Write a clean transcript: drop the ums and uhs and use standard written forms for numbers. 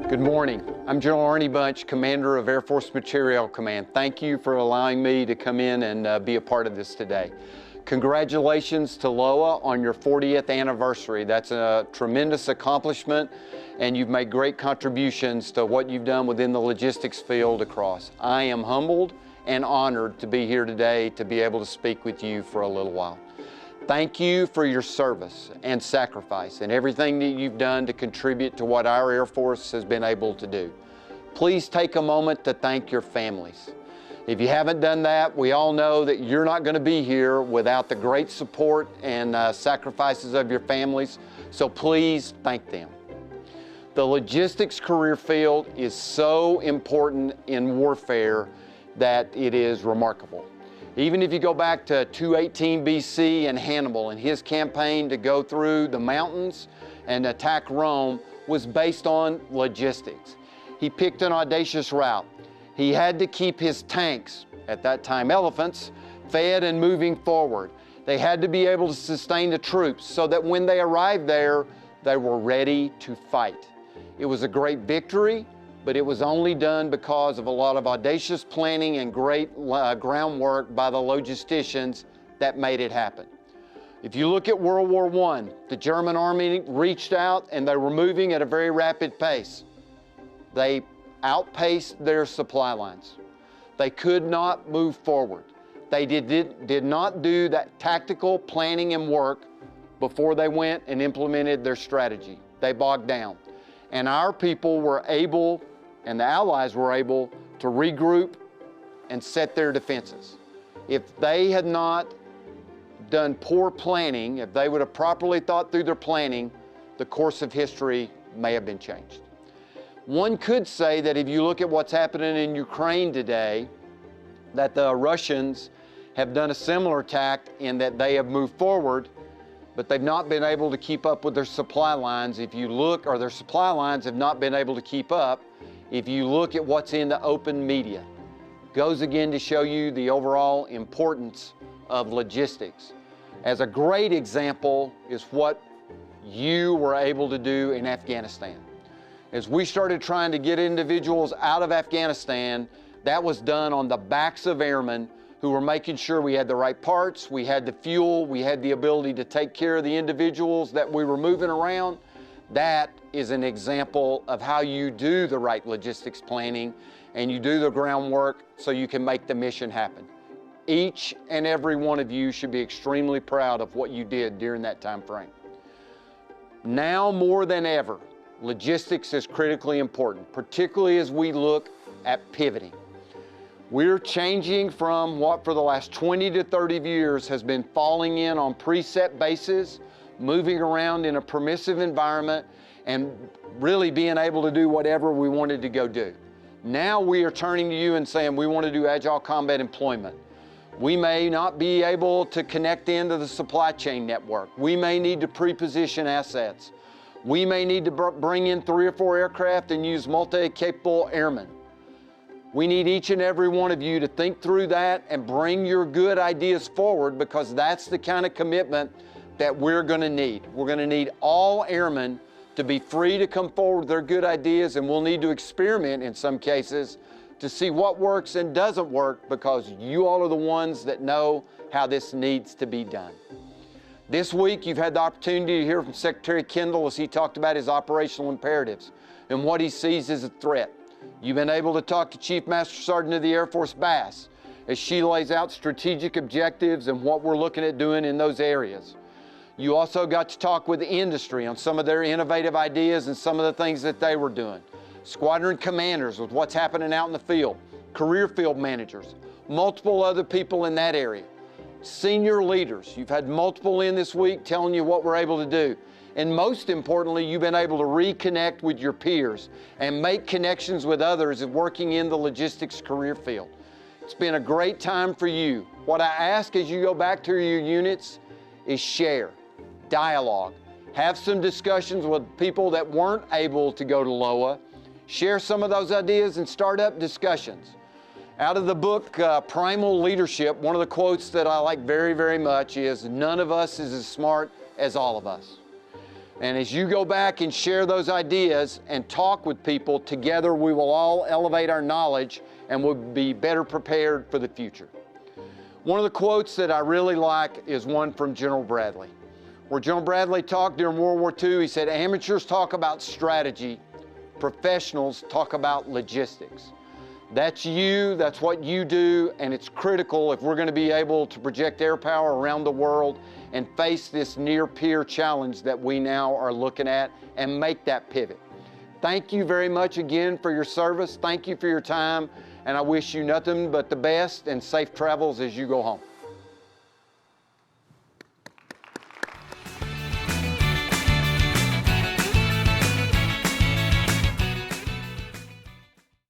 Good morning. I'm General Arnie Bunch, Commander of Air Force Materiel Command. Thank you for allowing me to come in and be a part of this today. Congratulations to LOA on your 40th anniversary. That's a tremendous accomplishment, and you've made great contributions to what you've done within the logistics field across. I am humbled and honored to be here today to be able to speak with you for a little while. Thank you for your service and sacrifice and everything that you've done to contribute to what our Air Force has been able to do. Please take a moment to thank your families. If you haven't done that, we all know that you're not going to be here without the great support and sacrifices of your families, so please thank them. The logistics career field is so important in warfare that it is remarkable. Even if you go back to 218 BC and Hannibal and his campaign to go through the mountains and attack Rome was based on logistics. He picked an audacious route. He had to keep his tanks, at that time elephants, fed and moving forward. They had to be able to sustain the troops so that when they arrived there, they were ready to fight. It was a great victory, but it was only done because of a lot of audacious planning and great groundwork by the logisticians that made it happen. If you look at World War I, the German army reached out and they were moving at a very rapid pace. They outpaced their supply lines. They could not move forward. They did not do that tactical planning and work before they went and implemented their strategy. They bogged down. And our people were able, and the Allies were able, to regroup and set their defenses. If they had not done poor planning, if they would have properly thought through their planning, the course of history may have been changed. One could say that if you look at what's happening in Ukraine today, that the Russians have done a similar tact in that they have moved forward, but they've not been able to keep up with their supply lines. If you look, or their supply lines have not been able to keep up. If you look at what's in the open media, goes again to show you the overall importance of logistics. As a great example is what you were able to do in Afghanistan. As we started trying to get individuals out of Afghanistan, that was done on the backs of airmen who were making sure we had the right parts, we had the fuel, we had the ability to take care of the individuals that we were moving around. That is an example of how you do the right logistics planning and you do the groundwork so you can make the mission happen. Each and every one of you should be extremely proud of what you did during that time frame. Now more than ever, logistics is critically important, particularly as we look at pivoting. We're changing from what for the last 20 to 30 years has been falling in on preset bases, moving around in a permissive environment, and really being able to do whatever we wanted to go do. Now we are turning to you and saying we want to do agile combat employment. We may not be able to connect into the supply chain network. We may need to pre-position assets. We may need to bring in 3 or 4 aircraft and use multi-capable airmen. We need each and every one of you to think through that and bring your good ideas forward, because that's the kind of commitment that we're going to need. We're going to need all airmen to be free to come forward with their good ideas, and we'll need to experiment in some cases to see what works and doesn't work, because you all are the ones that know how this needs to be done. This week, you've had the opportunity to hear from Secretary Kendall as he talked about his operational imperatives and what he sees as a threat. You've been able to talk to Chief Master Sergeant of the Air Force Bass as she lays out strategic objectives and what we're looking at doing in those areas. You also got to talk with the industry on some of their innovative ideas and some of the things that they were doing. Squadron commanders with what's happening out in the field, career field managers, multiple other people in that area. Senior leaders, you've had multiple in this week telling you what we're able to do. And most importantly, you've been able to reconnect with your peers and make connections with others working in the logistics career field. It's been a great time for you. What I ask as you go back to your units is share, dialogue, have some discussions with people that weren't able to go to LOA, share some of those ideas and start up discussions. Out of the book, Primal Leadership, one of the quotes that I like very, very much is, "None of us is as smart as all of us." And as you go back and share those ideas and talk with people, together we will all elevate our knowledge and we'll be better prepared for the future. One of the quotes that I really like is one from General Bradley. Where General Bradley talked during World War II, he said, amateurs talk about strategy, professionals talk about logistics. That's you, that's what you do, and it's critical if we're going to be able to project air power around the world and face this near-peer challenge that we now are looking at and make that pivot. Thank you very much again for your service. Thank you for your time, and I wish you nothing but the best and safe travels as you go home.